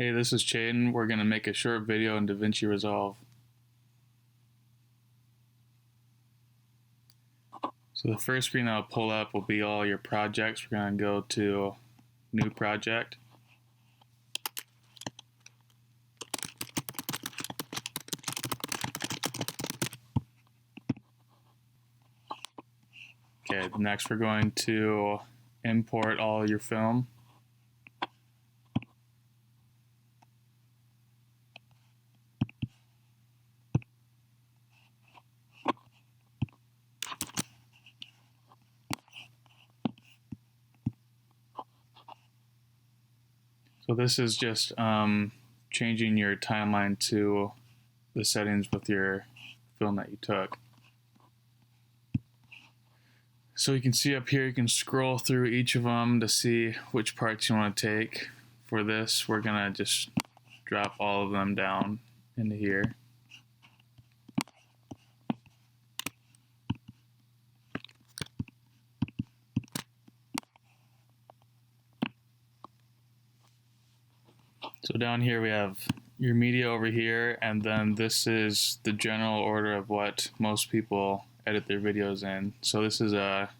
Hey, this is Chaden. We're going to make a short video in Davinci Resolve. So the first screen that'll pull up will be all your projects. We're going to go to New Project. Okay, next we're going to import all your film. So this is just changing your timeline to the settings with your film that you took. So you can see up here, you can scroll through each of them to see which parts you want to take. For this, we're going to just drop all of them down into here. So down here we have your media over here, and then this is the general order of what most people edit their videos in. So this is a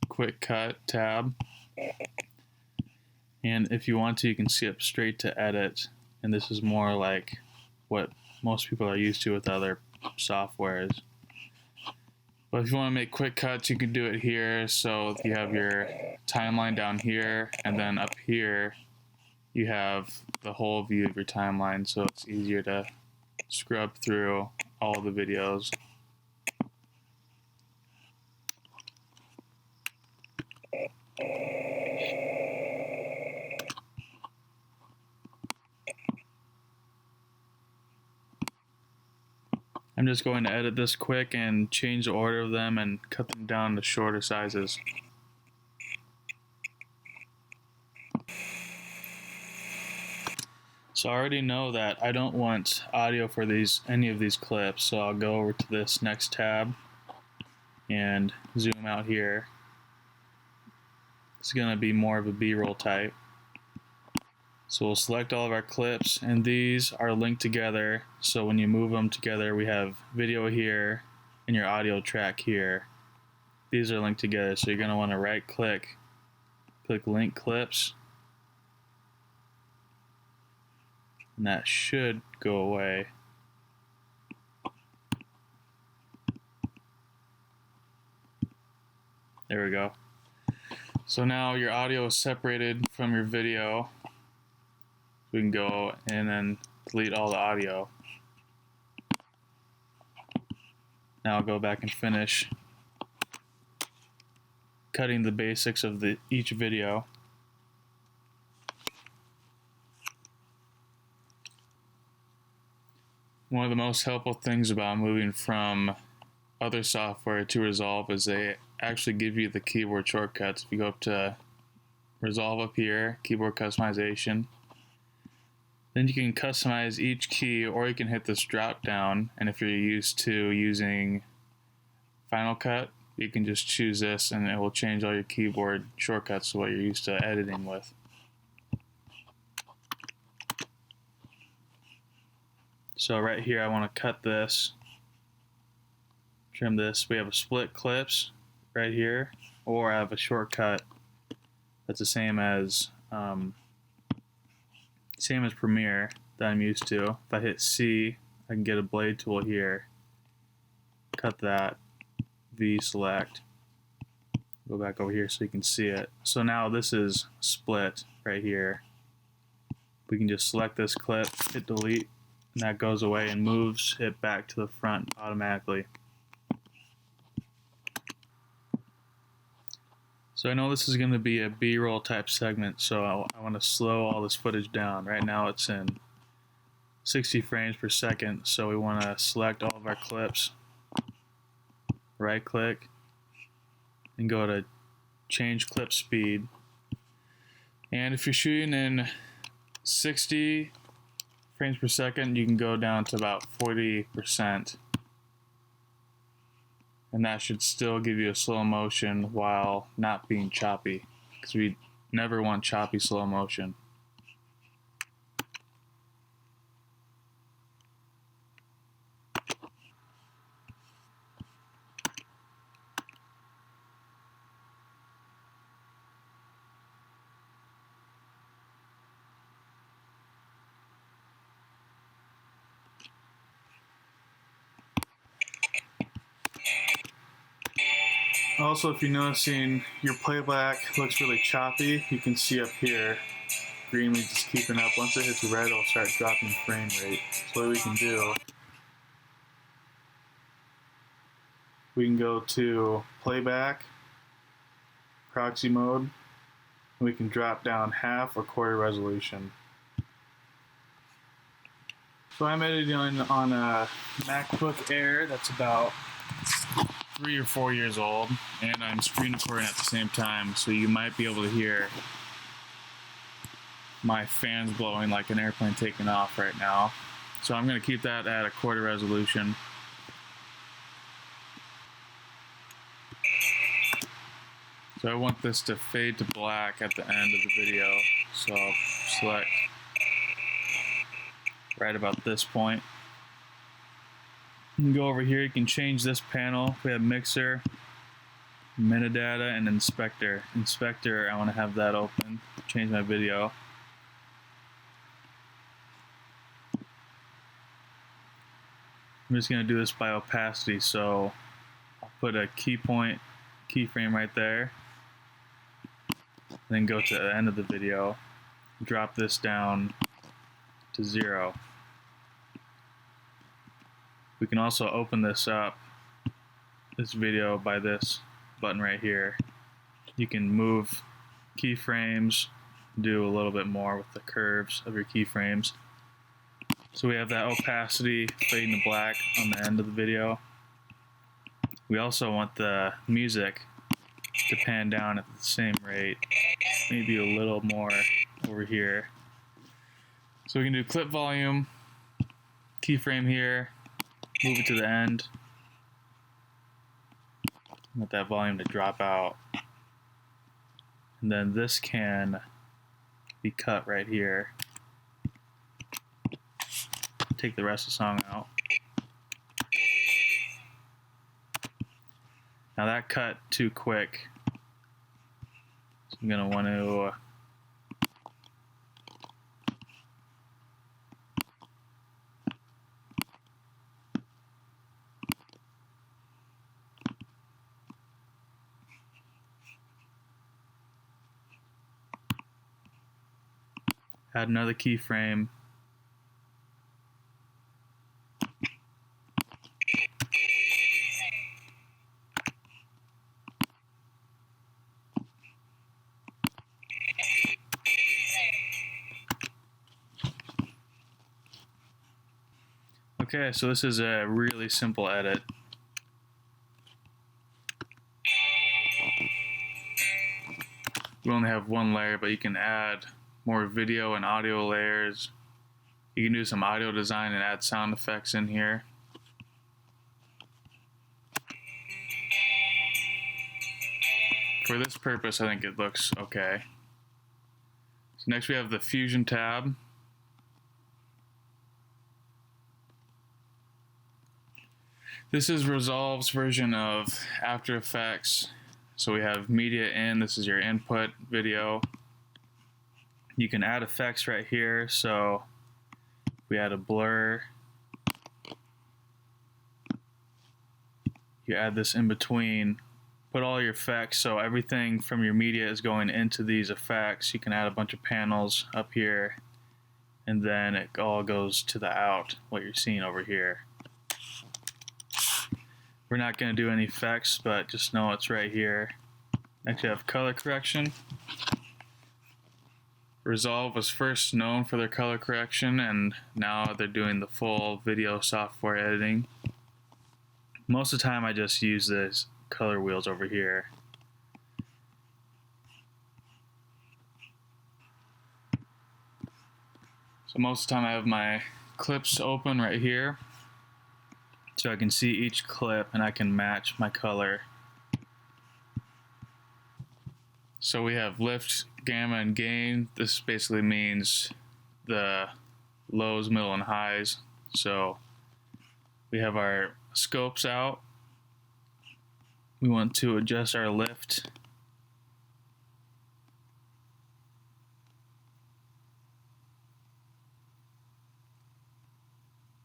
quick cut tab, and if you want to, you can skip straight to edit, and this is more like what most people are used to with other softwares. But if you want to make quick cuts, you can do it here. So you have your timeline down here, and then up here you have the whole view of your timeline, so it's easier to scrub through all the videos. I'm just going to edit this quick and change the order of them and cut them down to shorter sizes. So I already know that I don't want audio for any of these clips, so I'll go over to this next tab and zoom out here. It's going to be more of a B-roll type. So we'll select all of our clips, and these are linked together, so when you move them together we have video here and your audio track here. These are linked together, so you're going to want to right click, click link clips, and that should go away. There we go. So now your audio is separated from your video. We can go and then delete all the audio. Now I'll go back and finish cutting the basics of each video. One of the most helpful things about moving from other software to Resolve is they actually give you the keyboard shortcuts. If you go up to Resolve up here, keyboard customization, then you can customize each key, or you can hit this drop down, and if you're used to using Final Cut, you can just choose this and it will change all your keyboard shortcuts to what you're used to editing with. So right here I want to cut this, trim this. We have a split clips right here, or I have a shortcut that's the same as Premiere that I'm used to. If I hit C, I can get a blade tool here, cut that, V select, go back over here so you can see it. So now this is split right here. We can just select this clip, hit delete, and that goes away and moves it back to the front automatically. So I know this is going to be a B-roll type segment, so I want to slow all this footage down. Right now it's in 60 frames per second, so we want to select all of our clips, right click, and go to change clip speed. And if you're shooting in 60 frames per second, you can go down to about 40%. And that should still give you a slow motion while not being choppy, because we never want choppy slow motion. Also, if you're noticing your playback looks really choppy, you can see up here, green means it's keeping up. Once it hits red, it'll start dropping frame rate. So what we can do, we can go to playback, proxy mode, and we can drop down half or quarter resolution. So I'm editing on a MacBook Air that's about 3 or 4 years old, and I'm screen recording at the same time, so you might be able to hear my fans blowing like an airplane taking off right now. So I'm going to keep that at a quarter resolution. So I want this to fade to black at the end of the video, so I'll select right about this point. You can go over here, you can change this panel. We have mixer, metadata, and inspector. Inspector, I want to have that open, change my video. I'm just going to do this by opacity, so I'll put a keyframe right there, then go to the end of the video, drop this down to 0. We can also open this up, this video, by this button right here. You can move keyframes, do a little bit more with the curves of your keyframes. So we have that opacity fading to black on the end of the video. We also want the music to pan down at the same rate, maybe a little more over here. So we can do clip volume, keyframe here, move it to the end. Want that volume to drop out. And then this can be cut right here. Take the rest of the song out. Now that cut too quick, so I'm going to want to add another keyframe. Okay, so this is a really simple edit. We only have one layer, but you can add more video and audio layers. You can do some audio design and add sound effects in here. For this purpose, I think it looks okay. So next we have the Fusion tab. This is Resolve's version of After Effects. So we have media in, this is your input video. You can add effects right here, so we add a blur. You add this in between, put all your effects, so everything from your media is going into these effects. You can add a bunch of panels up here, and then it all goes to the out, what you're seeing over here. We're not going to do any effects, but just know it's right here. Next we have color correction. Resolve was first known for their color correction, and now they're doing the full video software editing. Most of the time I just use these color wheels over here. So most of the time I have my clips open right here, so I can see each clip and I can match my color. So we have lift, gamma, and gain. This basically means the lows, middle, and highs. So we have our scopes out. We want to adjust our lift.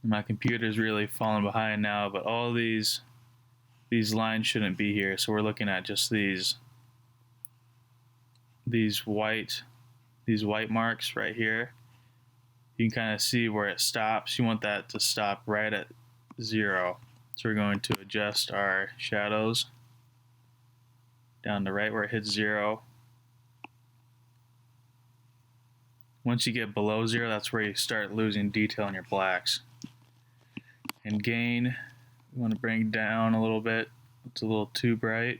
My computer's really falling behind now, but all these these lines shouldn't be here, so we're looking at just these white marks right here. You can kind of see where it stops. You want that to stop right at 0. So we're going to adjust our shadows down to right where it hits 0. Once you get below 0, that's where you start losing detail in your blacks. And gain, we want to bring down a little bit. It's a little too bright.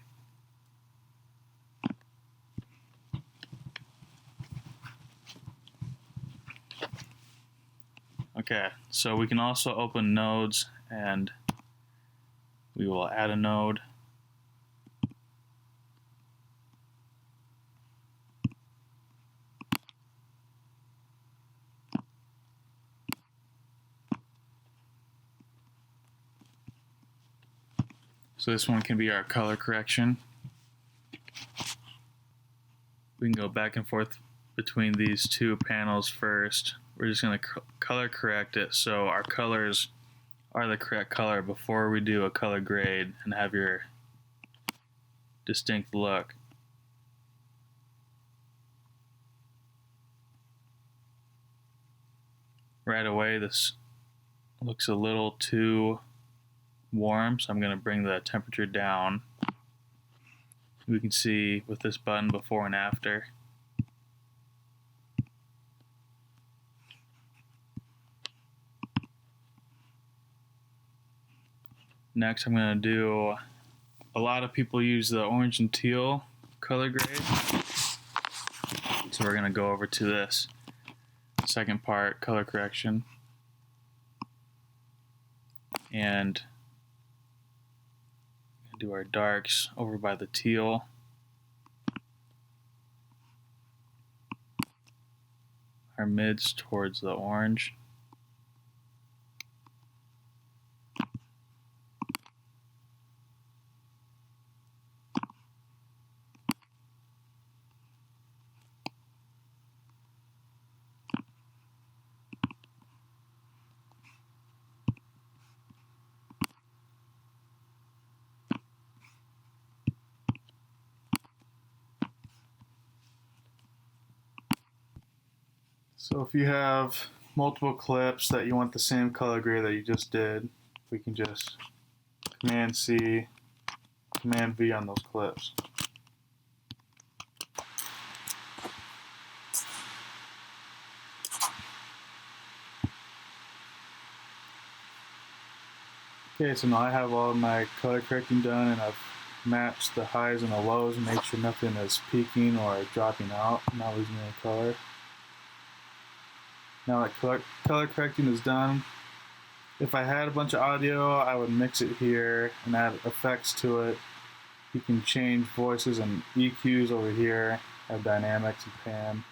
Okay, so we can also open nodes, and we will add a node. So this one can be our color correction. We can go back and forth between these two panels first. We're just going to color correct it so our colors are the correct color before we do a color grade and have your distinct look. Right away, this looks a little too warm, so I'm going to bring the temperature down. We can see with this button before and after. Next, I'm going to do, a lot of people use the orange and teal color grade. So we're going to go over to this second part, color correction. And do our darks over by the teal. Our mids towards the orange. So if you have multiple clips that you want the same color grade that you just did, we can just Command C, Command V on those clips. Okay, so now I have all of my color correcting done, and I've matched the highs and the lows and make sure nothing is peaking or dropping out, not losing any color. Now that color correcting is done, if I had a bunch of audio, I would mix it here and add effects to it. You can change voices and EQs over here, have dynamics and pan.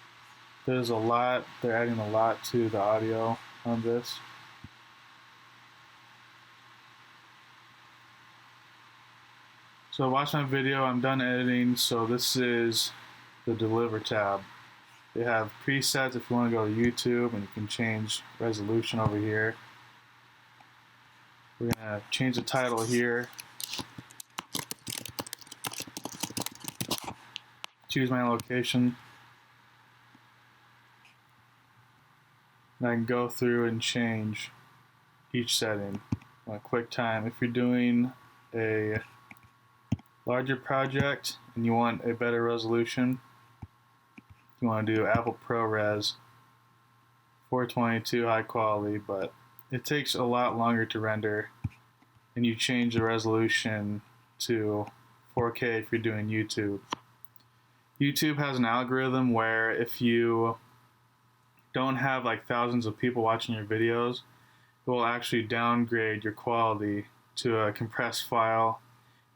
There's a lot, they're adding a lot to the audio on this. So watch my video, I'm done editing, so this is the Deliver tab. They have presets if you want to go to YouTube, and you can change resolution over here. We're going to change the title here. Choose my location. And I can go through and change each setting on a quick time. If you're doing a larger project and you want a better resolution, you want to do Apple ProRes 422 high quality, but it takes a lot longer to render, and you change the resolution to 4K if you're doing YouTube. YouTube has an algorithm where if you don't have like thousands of people watching your videos, it will actually downgrade your quality to a compressed file,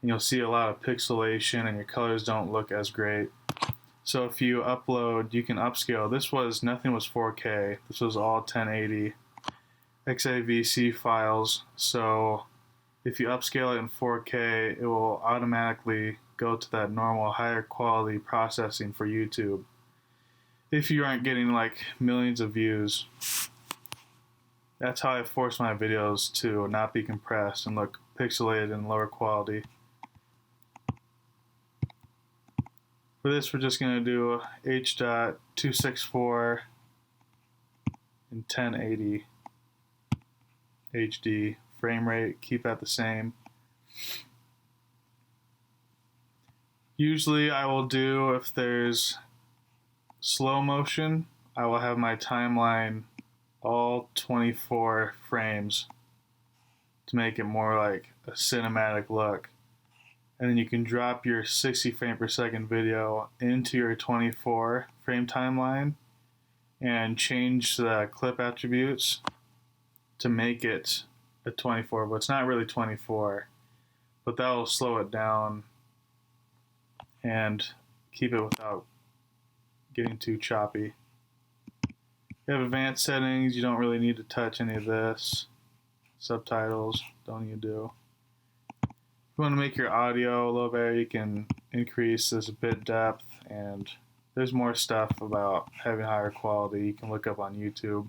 and you'll see a lot of pixelation and your colors don't look as great. So if you upload, you can upscale. Nothing was 4K. This was all 1080 XAVC files. So if you upscale it in 4K, it will automatically go to that normal higher quality processing for YouTube. If you aren't getting like millions of views. That's how I force my videos to not be compressed and look pixelated and lower quality. For this, we're just going to do H.264 in 1080 HD frame rate. Keep that the same. Usually I will do, if there's slow motion, I will have my timeline all 24 frames to make it more like a cinematic look. And then you can drop your 60 frame per second video into your 24 frame timeline and change the clip attributes to make it a 24, but it's not really 24, but that will slow it down and keep it without getting too choppy. You have advanced settings, you don't really need to touch any of this. Subtitles, don't need to do. If you want to make your audio a little better, you can increase this bit depth, and there's more stuff about having higher quality you can look up on YouTube.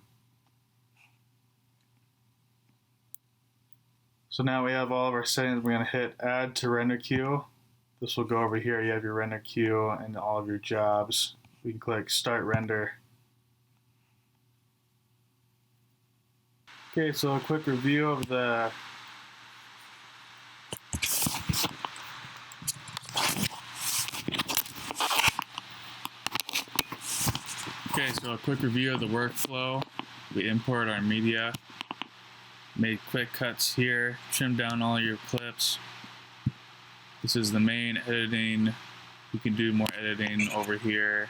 So now we have all of our settings. We're going to hit add to render queue. This will go over here. You have your render queue and all of your jobs. We can click start render. Okay, so a quick review of the workflow. We import our media, made quick cuts here, trim down all your clips. This is the main editing. You can do more editing over here.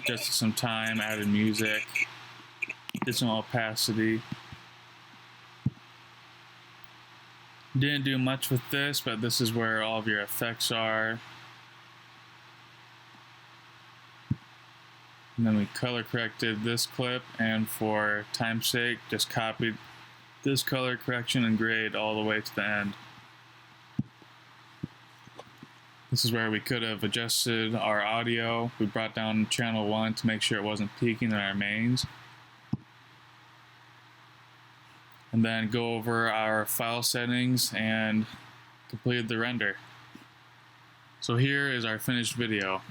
Adjusted some time, added music, did some opacity. Didn't do much with this, but this is where all of your effects are. And then we color corrected this clip, and for time's sake, just copied this color correction and grade all the way to the end. This is where we could have adjusted our audio. We brought down channel 1 to make sure it wasn't peaking in our mains. And then go over our file settings and completed the render. So here is our finished video.